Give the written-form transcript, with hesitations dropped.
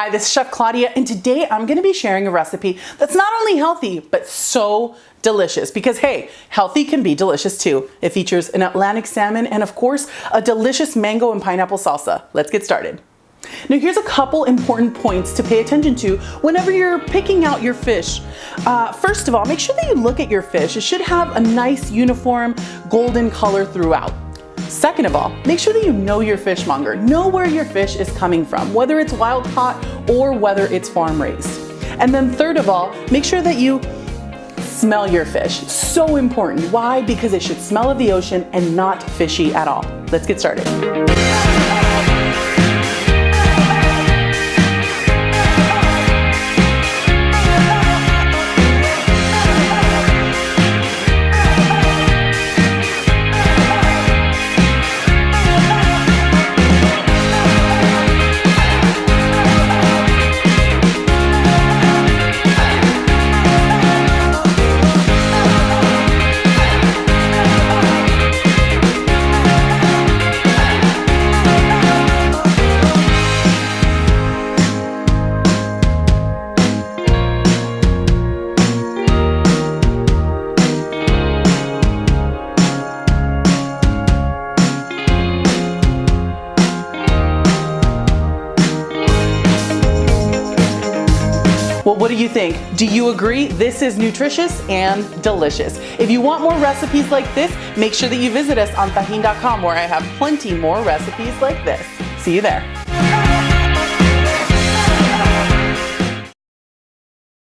Hi, this is Chef Claudia, and today I'm gonna be sharing a recipe that's not only healthy, but so delicious. Because hey, healthy can be delicious too. It features an Atlantic salmon and of course, a delicious mango and pineapple salsa. Let's get started. Now here's a couple important points to pay attention to whenever you're picking out your fish. First of all, make sure that you look at your fish. It should have a nice uniform golden color throughout. Second of all, make sure that you know your fishmonger. Know where your fish is coming from, whether it's wild caught or whether it's farm raised. And then third of all, make sure that you smell your fish. So important. Why? Because it should smell of the ocean and not fishy at all. Let's get started. Well, what do you think? Do you agree? This is nutritious and delicious. If you want more recipes like this, make sure that you visit us on Tajín.com where I have plenty more recipes like this. See you there.